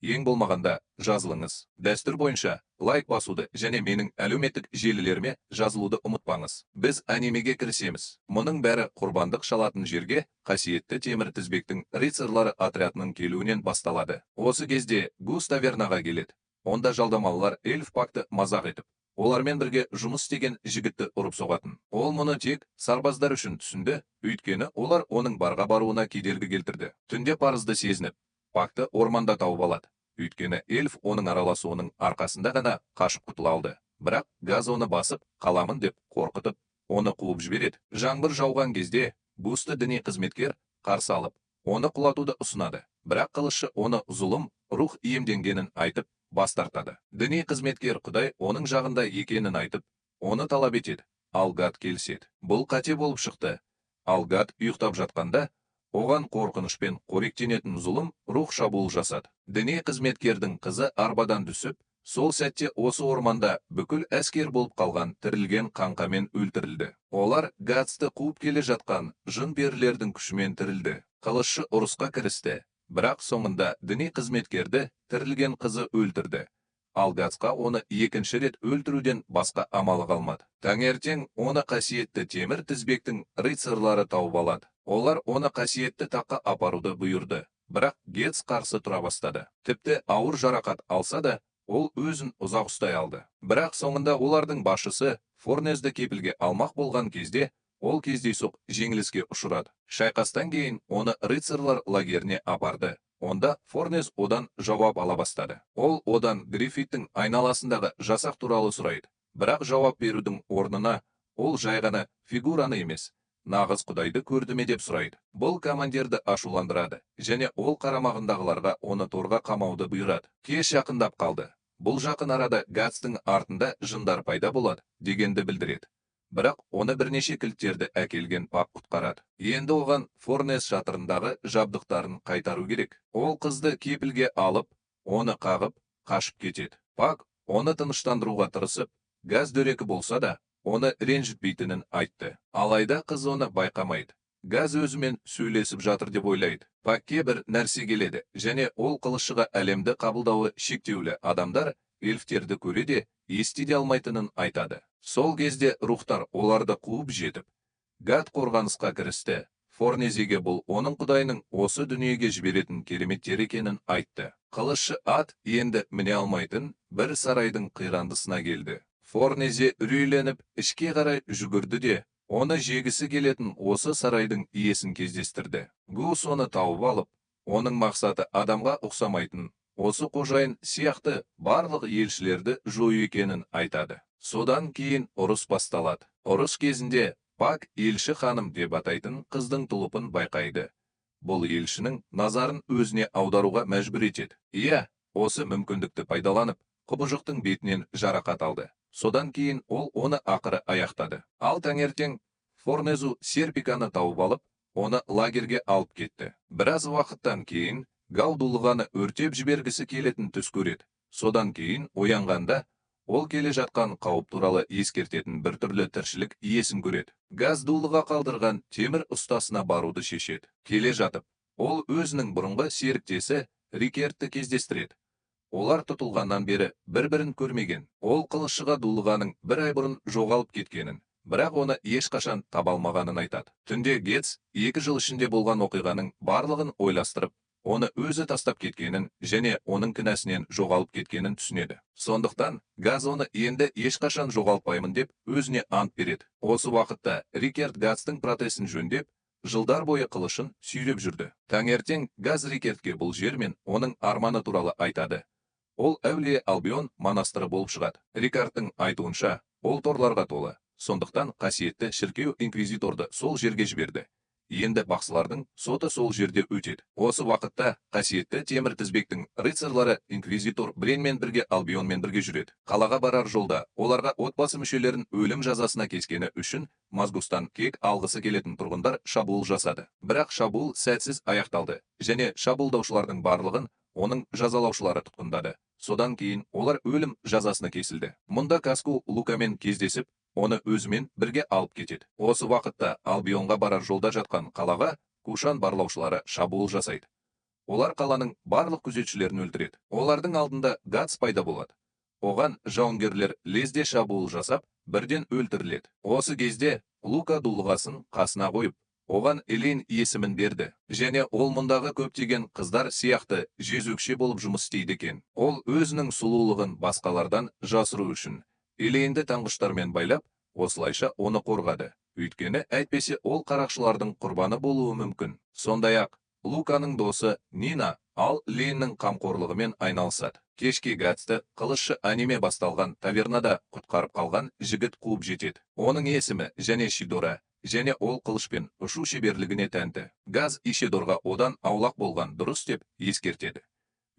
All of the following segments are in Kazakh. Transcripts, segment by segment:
ең болмағанда жазылыңыз. Дәстүр бойынша лайк басуды және менің әлеуметтік желілеріме жазылуды ұмытпаңыз. Біз анимеге кірісеміз. Мұның бәрі құрбандық шалатын жерге қасиетті темір тізбектің рыцарлары отрядының келуінен басталады. Осы кезде Гус тавернаға келеді. Онда жалдамалылар эльф пакты мазақ етіп, олармен бірге жұмыс істеген жігітті ұрып соғатын. Ол мұны тек сарбаздар үшін түсінді, өйткені олар оның барға баруына кедергі келтірді. Түнде парызды сезініп, пакты орманда тауып алады. Өйткені эльф оның араласуының арқасында ғана қашып құтыла алды. Бірақ Газ оны басып, қаламын деп қорқытып, оны қуып жібереді. Жаңбыр жауған кезде Густы діни қызметкер қарсы алып, оны құлатуды ұсынады. Бірақ қылышы оны зұлым рух иемденгенін айтып, бас тартады. Діни қызметкер Құдай оның жағында екенін айтып, оны талап етеді. Ал Гат келіседі. Бұл қате болып шықты. Ал Гат ұйықтап жатқанда, оған қорқынышпен қоректенетін зұлым рух шабуыл жасады. Діни қызметкердің қызы арбадан түсіп, сол сәтте осы орманда бүкіл әскер болып қалған тірілген қаңқамен өлтірілді. Олар Гатсты қуып келе жатқан жын перілердің күшімен тірілді. Қылышы ұрысқа кірісті. Бірақ соңында діни қызметкерді тірілген қызы өлтірді. Ал Гатсқа оны екінші рет өлтіруден басқа амалы қалмады. Таңертең оны қасиетті темір тізбектің рыцарлары тауып алады. Олар оны қасиетті таққа апаруды бұйырды. Бірақ Гетс қарсы тұра бастады. Тіпті ауыр жарақат алса да, ол өзін ұзақ ұстай алды. Бірақ соңында олардың басшысы Форнезді кепілге алмақ болған кезде, ол кездейсоқ жеңіліске ұшырады. Шайқастан кейін оны рыцарлар лагеріне апарды. Онда Форнез одан жауап ала бастады. Ол одан Гриффиттің айналасындағы жасақ туралы сұрайды. Бірақ жауап берудің орнына ол жай ғана фигураны емес, нағыз Құдайды көрді ме деп сұрайды. Бұл командирді ашуландырады, және ол қарамағындағыларға оны торға қамауды бұйырады. Кеш жақындап қалды. Бұл жақын арада Гатстың артында жындар пайда болады дегенді білдіреді. Бірақ оны бірнеше кілттерді әкелген пак құтқарады. Енді оған Форнез шатырындағы жабдықтарын қайтару керек. Ол қызды кепілге алып, оны қағып, қашып кетеді. Пак оны тыныштандыруға тырысып, Газ дөрекі болса да, оны ренжітпейтінін айтты. Алайда қыз оны байқамайды. Газ өзімен сөйлесіп жатыр деп ойлайды. Пакке бір нәрсе келеді, және ол қылышыға әлемді қабылдауы шектеулі адамдар эльфтерді көре де, ести де алмайтынын айтады. Сол кезде рухтар оларды қуып жетіп, Гат қорғанысқа кірісті. Форнезеге бұл оның Құдайының осы дүниеге жіберетін кереметтер екенін айтты. Қылышы ат енді міне алмайтын бір сарайдың қирандысына келді. Форнезе үрейленіп, ішке қарай жүгірді де, оны жегісі келетін осы сарайдың иесін кездестірді. Гус оны тауып алып, оның мақсаты адамға ұқсамайтын осы қожайын сияқты барлық елшілерді жою екенін айтады. Содан кейін ұрыс басталады. Ұрыс кезінде Пак елші ханым деп атайтын қыздың тұлыпын байқайды. Бұл елшінің назарын өзіне аударуға мәжбүр етеді. Иә, осы мүмкіндікті пайдаланып, құбыжықтың бетінен жарақат алды. Содан кейін ол оны ақыры аяқтады. Ал таңертең Форнезу Серпиканы тауып алып, оны лагерге алып кетті. Біраз уақыттан кейін Гау дулығаны өртеп жібергісі келетін түс көреді. Содан кейін оянғанда, ол келе жатқан қауіп туралы ескертетін бір түрлі тіршілік иесін көреді. Газ дулыға қалдырған темір ұстасына баруды шешеді. Келе жатып, ол өзінің бұрынғы серіктесі Рикертті кездестіреді. Олар тұтылғаннан бері бір-бірін көрмеген. Ол қылышыға дулығаның бір ай бұрын жоғалып кеткенін, бірақ оны ешқашан таба алмағанын айтады. Түнде Гетс 2 жыл ішінде болған оқиғаның барлығын ойластырып, оны өзі тастап кеткенін және оның кінәсінен жоғалып кеткенін түсінеді. Сондықтан Газ оны енді ешқашан жоғалтпаймын деп өзіне ант береді. Осы уақытта Рикерт Гатстың протезін жөндеп, жылдар бойы қылышын сүйреп жүрді. Таңертең Газ Рикертке бұл жер мен оның арманы туралы айтады. Ол әулие Албион монастыры болып шығады. Рикардтың айтуынша, ол торларға толы. Сондықтан қасиетті шіркеу инквизиторды сол жерге жіберді. Енді бақсылардың соты сол жерде өтеді. Осы уақытта қасиетті темір тізбектің рыцарлары инквизитор Бренмен бірге Албионмен бірге жүреді. Қалаға барар жолда оларға отбасы мүшелерін өлім жазасына кескені үшін Мазгустан кек алғысы келетін тұрғындар шабуыл жасады. Бірақ шабуыл сәтсіз аяқталды, және шабуылдаушылардың барлығын оның жазалаушылары тұтқындады. Содан кейін олар өлім жазасына кесілді. Мұнда Каску Лукамен кездесіп, оны өзімен бірге алып кетеді. Осы уақытта Албионға барар жолда жатқан қалаға Кушан барлаушылары шабуыл жасайды. олар қаланың барлық күзетшілерін өлтіреді. Олардың алдында Гатс пайда болады. Оған жауынгерлер лезде шабуыл жасап, бірден өлтіріледі. Осы кезде Лука дулығасын қасына қойып, оған Элейн есімін берді. Және ол мұндағы көптеген қыздар сияқты жезөкше болып жұмыс істейді екен. Ол өзінің сұлулығын басқалардан жасыру үшін Элейнді таңғыштармен байлап, осылайша оны қорғады. Өйткені әйтпесе ол қарақшылардың құрбаны болуы мүмкін. Сондай-ақ Луканың досы Нина ал Элейннің қамқорлығымен айналысады. Кешке Гатсты қылышшы аниме басталған тавернада құтқарып қалған жігіт қуып жетеді. Оның есімі және Шидора, және ол қылышпен ұшу шеберлігіне тәнті. Газ Ишидорға одан аулақ болған дұрыс деп ескертеді.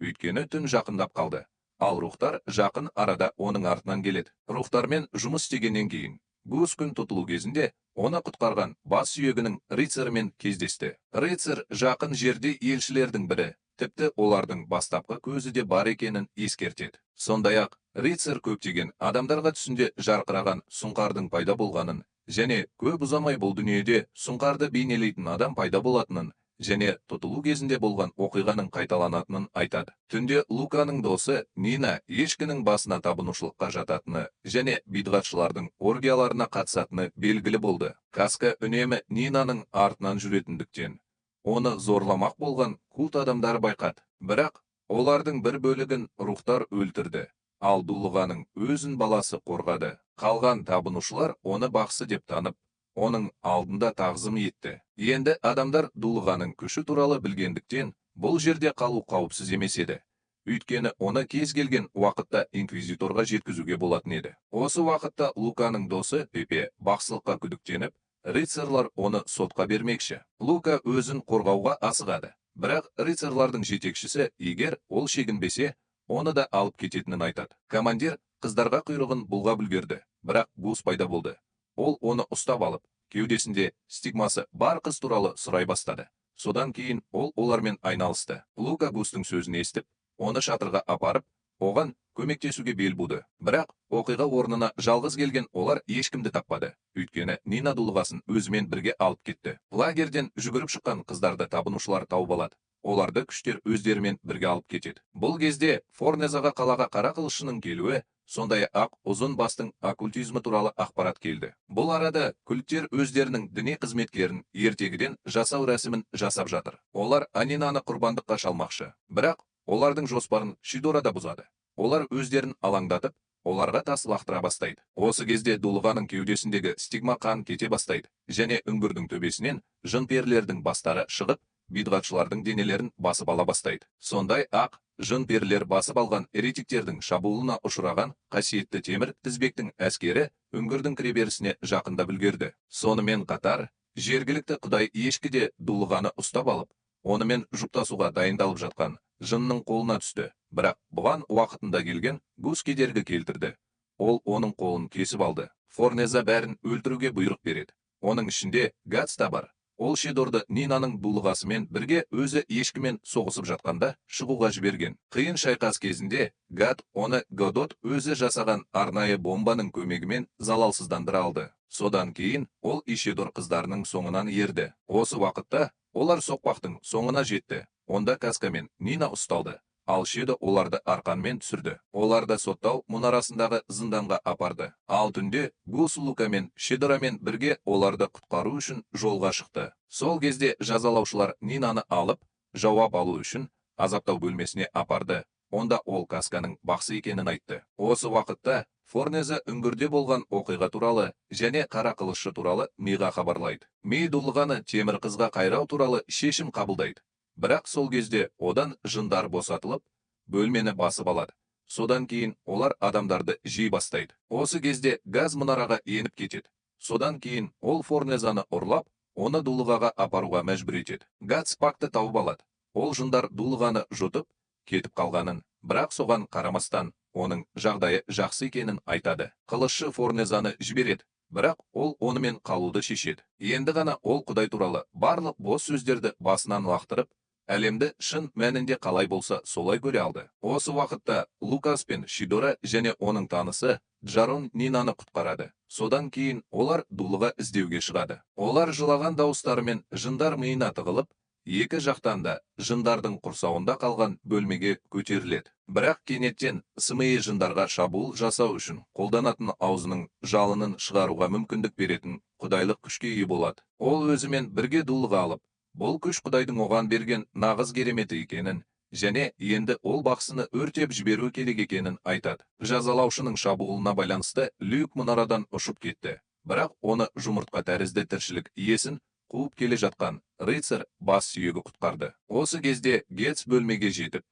Өйткені түн жақындап қалды. Ал рухтар жақын арада оның артынан келеді. Рухтармен жұмыс істегеннен кейін Гус күн тұтылу кезінде оны құтқарған бас сүйегінің рыцарымен кездесті. Рыцар жақын жерде елшілердің бірі, тіпті олардың бастапқы көзі де бар екенін ескертеді. Сондай-ақ рыцар көптеген адамдарға түсінде жарқыраған сұңқардың пайда болғанын, және көп ұзамай бұл дүниеде сұңқарды бейнелейтін адам пайда болатынын, және тұтылу кезінде болған оқиғаның қайталанатынын айтады. Түнде Луканың досы Нина ешкінің басына табынушылыққа жататыны және бидғатшылардың оргияларына қатысатыны белгілі болды. Каска үнемі Нинаның артынан жүретіндіктен оны зорламақ болған культ адамдар байқады. Бірақ олардың бір бөлігін рухтар өлтірді, ал дулығаның өзін баласы қорғады. Қалған табынушылар оны бақсы деп танып, оның алдында тағзым етті. Енді адамдар дулығаның күші туралы білгендіктен, бұл жерде қалу қауіпсіз емес еді. Өйткені оны кез келген уақытта инквизиторға жеткізуге болатын еді. Осы уақытта Луканың досы Пепе бақсылыққа күдіктеніп, рыцарлар оны сотқа бермекші. Лука өзін қорғауға асығады. Бірақ рыцарлардың жетекшісі, егер ол шегінбесе, оны да алып кететінін айтады. Командир қыздарға құйрығын бұлғап үлгерді, бірақ Гус пайда болды. Ол оны ұстап алып, кеудесінде стигмасы бар қыз туралы сұрай бастады. Содан кейін ол олармен айналысты. Лука Густың сөзін естіп, оны шатырға апарып, оған көмектесуге бел буды. Бірақ оқиға орнына жалғыз келген олар ешкімді таппады. Өйткені Нина дулығасын өзімен бірге алып кетті. Лагерден жүгіріп шыққан қыздарды табынушылар тауып алады. Оларды күштер өздерімен бірге алып кетеді. Бұл кезде Форнезаға қалаға қара қылышшының келуі, сондай-ақ ұзын бастың оккультизмі туралы ақпарат келді. Бұл арада культтер өздерінің діни қызметкерін ертегіден жасау рәсімін жасап жатыр. Олар Анинаны құрбандыққа шалмақшы. Бірақ олардың жоспарын Шидора да бұзады. Олар өздерін алаңдатып, оларға тас лақтыра бастайды. Осы кезде дулығаның кеудесіндегі стигма қан кете бастайды, және үңгірдің төбесінен жын-перілердің бастары шығып, бидғатшылардың денелерін басып ала бастайды. Сондай-ақ жын-перілер басып алған еретиктердің шабуылына ұшыраған қасиетті темір тізбектің әскері үңгірдің кіреберісіне жақында үлгерді. Сонымен қатар, жергілікті құдай ешкі де дулығаны ұстап алып, онымен жұптасуға дайындалып жатқан жынның қолына түсті. Бірақ бұған уақытында келген Гус кедергі келтірді. Ол оның қолын кесіп алды. Форнеза бәрін өлтіруге бұйрық береді. Оның ішінде Гатс та бар. Ол Шидорды Нинаның дулығасымен бірге өзі ешкімен соғысып жатқанда шығуға жіберген. Қиын шайқас кезінде Гат оны Годот өзі жасаған арнайы бомбаның көмегімен залалсыздандыра алды. Содан кейін ол Ишидор қыздарының соңынан ерді. Осы уақытта олар соқпақтың соңына жетті. Онда Каска мен Нина ұсталды. Ал Шидо оларды арқанмен түсірді. Оларды соттау мұнарасындағы зынданға апарды. Ал түнде Гус Лука мен Шидорамен бірге оларды құтқару үшін жолға шықты. Сол кезде жазалаушылар Нинаны алып, жауап алу үшін азаптау бөлмесіне апарды. Онда ол Касканың бақсы екенін айтты. Осы уақытта Форнеза үңгірде болған оқиға туралы және қара қылышшы туралы Миға хабарлайды. Ми дулығаны темір қызға қайрау туралы шешім қабылдайды. Бірақ сол кезде одан жындар босатылып, бөлмені басып алады. Содан кейін олар адамдарды жей бастайды. Осы кезде газ мұнараға еніп кетеді. Содан кейін ол Форнезаны ұрлап, оны дулығаға апаруға мәжбүр етеді. Гатс пакты тауып алады. Ол жындар дулығаны жұтып, кетіп қалғанын, бірақ соған қарамастан, оның жағдайы жақсы екенін айтады. Қылышшы Форнезаны жібереді. Бірақ ол онымен қалуды шешеді. Енді ғана ол Құдай туралы барлық бос сөздерді басынан лақтырып, әлемді шын мәнінде қалай болса солай көре алды. Осы уақытта Лукас пен Шидора және оның танысы Джарон Нинаны құтқарады. Содан кейін олар дулыға іздеуге шығады. Олар жылаған дауыстарымен жындар миына тығылып, екі жақтан да жындардың құрсауында қалған бөлмеге көтеріледі. Бірақ кенеттен сымайы жындарға шабуыл жасау үшін қолданатын аузының жалынын шығаруға мүмкіндік беретін құдайлық күшке ие болады. Ол өзімен бірге дулыға алып, бұл күш Құдайдың оған берген нағыз кереметі екенін, және енді ол бақсыны өртеп жіберу керек екенін айтады. Жазалаушының шабуылына байланысты Люк мұнарадан ұшып кетті. Бірақ оны жұмыртқа тәрізді тіршілік иесін қуып келе жатқан рыцарь бас сүйегі құтқарды. Осы кезде Гетс бөлмеге жетіп,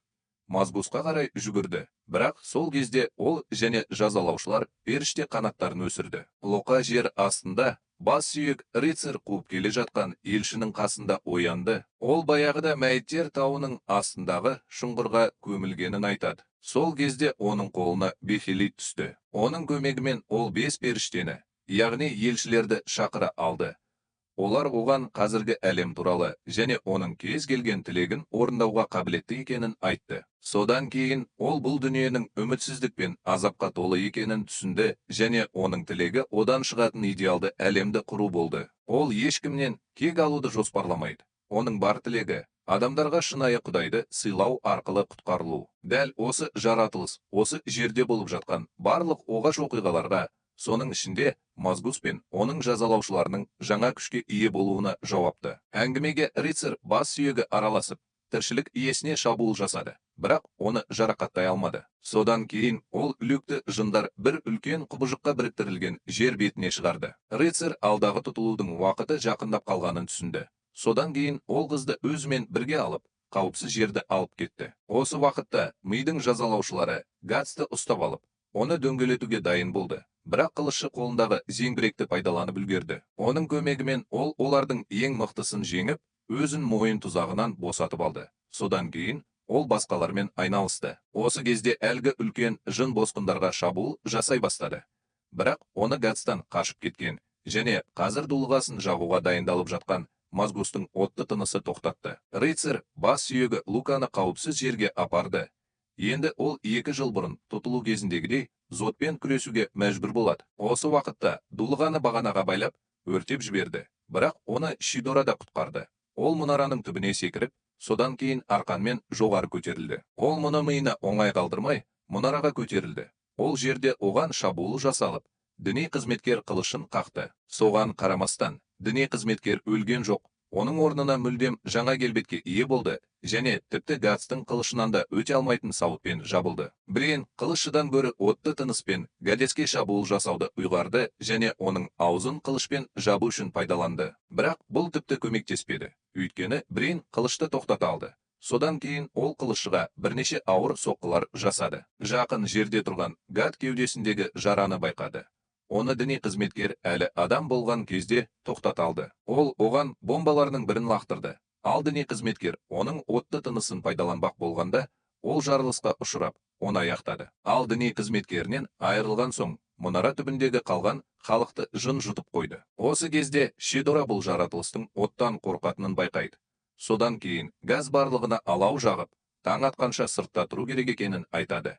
Мазгусқа қарай жүгірді. Бірақ сол кезде ол және жазалаушылар періште қанаттарын өсірді. Лоқа жер астында бас сүйек рыцарь қуып келе жатқан елшінің қасында оянды. Ол баяғыда мәйіттер тауының астындағы шұңғырға көмілгенін айтады. Сол кезде оның қолына Бехелит түсті. Оның көмегімен ол 5 періштені, яғни елшілерді шақыра алды. Олар оған қазіргі әлем туралы және оның кез келген тілегін орындауға қабілетті екенін айтты. Содан кейін ол бұл дүниенің үмітсіздік пен азапқа толы екенін түсінді және оның тілегі одан шығатын идеалды әлемді құру болды. Ол ешкімнен кек алуды жоспарламайды. Оның бар тілегі адамдарға шынайы Құдайды сыйлау арқылы құтқарылу. Дәл осы жаратылыс, осы жерде болып жатқан барлық оғаш оқиғаларға, соның ішінде Мазгус пен оның жазалаушыларының жаңа күшке ие болуына жауапты. Әңгімеге рыцарь бас сүйегі араласып, тіршілік иесіне шабуыл жасады, бірақ оны жарақаттай алмады. Содан кейін ол Люкті жындар бір үлкен құбыжыққа біріктірілген жер бетіне шығарды. Рыцарь алдағы тұтылудың уақыты жақындап қалғанын түсінді. Содан кейін ол қызды өзімен бірге алып, қауіпсіз жерді алып кетті. Осы уақытта мидың жазалаушылары Гатсты ұстап алып, оны дөңгелетуге дайын болды. Бірақ қылышы қолындағы зеңбіректі пайдаланып үлгерді. Оның көмегімен ол олардың ең мықтысын жеңіп, өзін мойын тұзағынан босатып алды. Содан кейін ол басқалармен айналысты. Осы кезде әлгі үлкен жын босқындарға шабуыл жасай бастады. Бірақ оны Гатстан қашып кеткен және қазір дулығасын жағуға дайындалып жатқан Мазгустың отты тынысы тоқтатты. Рыцарь бас сүйегі Луканы қауіпсіз жерге апарды. Енді ол 2 жыл бұрын тұтылу кезіндегідей зотпен күресуге мәжбүр болады. Осы уақытта дулығаны бағанаға байлап, өртеп жіберді. Бірақ оны Шидора да құтқарды. Ол мұнараның түбіне секіріп, содан кейін арқанмен жоғары көтерілді. Ол мұны миына оңай қалдырмай, мұнараға көтерілді. Ол жерде оған шабуыл жасалып, діни қызметкер қылышын қақты. Соған қарамастан, діни қызметкер өлген жоқ. Оның орнына мүлдем жаңа келбетке ие болды және тіпті Гатстың қылышынан да өте алмайтын сауытпен жабылды. Брейн қылышыдан гөрі отты тыныспен Гадеске шабуыл жасауды ұйғарды және оның аузын қылышпен жабу үшін пайдаланды. Бірақ бұл тіпті көмектеспеді. Өйткені Брейн қылышты тоқтата алды. Содан кейін ол қылышыға бірнеше ауыр соққылар жасады. Жақын жерде тұрған Гат кеудесіндегі жараны байқады. Оны діни қызметкер әлі адам болған кезде тоқтата алды. Ол оған бомбаларының бірін лақтырды. Ал діни қызметкер оның отты тынысын пайдаланбақ болғанда, ол жарылысқа ұшырап, оны аяқтады. Ал діни қызметкерінен айырылған соң, мұнара түбіндегі қалған халықты жын жұтып қойды. Осы кезде Шидора бұл жаратылыстың оттан қорқатынын байқайды. Содан кейін газ барлығына алау жағып, таң атқанша сыртта тұру керек екенін айтады.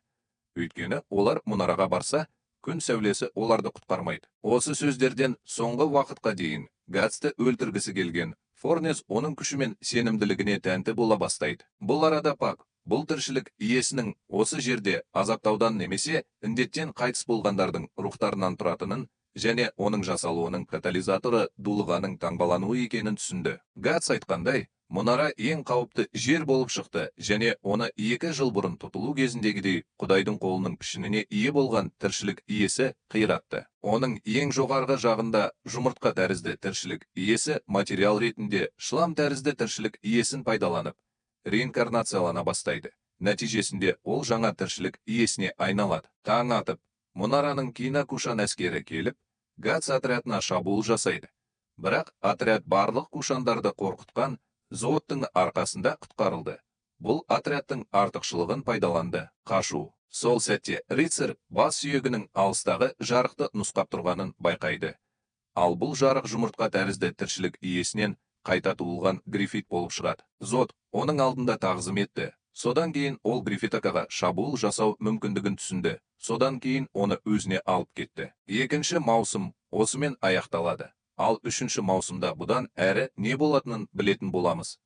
Өйткені олар мұнараға барса, күн сәулесі оларды құтқармайды. Осы сөздерден соңғы уақытқа дейін Гатсты өлтіргісі келген Форнес оның күші мен сенімділігіне тәнті бола бастайды. Бұл арада Пак, бұл тіршілік иесінің осы жерде азаптаудан немесе індеттен қайтыс болғандардың рухтарынан тұратынын және оның жасалуының катализаторы дулығаның таңбалануы екенін түсінді. Гатс айтқандай, мұнара ең қауіпті жер болып шықты және оны 2 жыл бұрын тұтылу кезіндегідей Құдайдың қолының пішініне ие болған тіршілік иесі қиратты. Оның ең жоғарғы жағында жұмыртқа тәрізді тіршілік иесі материал ретінде шлам тәрізді тіршілік иесін пайдаланып, реинкарнациялана бастайды. Нәтижесінде ол жаңа тіршілік иесіне айналады. Таң атып, мұнараның Кинакушан әскері келіп, Гатс отрядына шабуыл жасайды. Бірақ отряд барлық кушандарды қорқытқан Зооттың арқасында құтқарылды. Бұл отрядтың артықшылығын пайдаланды. Қашу. Сол сәтте рыцарь бас сүйегінің алыстағы жарықты нұсқап тұрғанын байқайды. Ал бұл жарық жұмыртқа тәрізді тіршілік иесінен қайта туылған Гриффит болып шығады. Зод оның алдында тағзым етті. Содан кейін ол Гриффит ақаға шабуыл жасау мүмкіндігін түсінді. Содан кейін оны өзіне алып кетті. 2-ші маусым осымен аяқталады. Ал 3-ші маусымда бұдан әрі не болатынын білетін боламыз.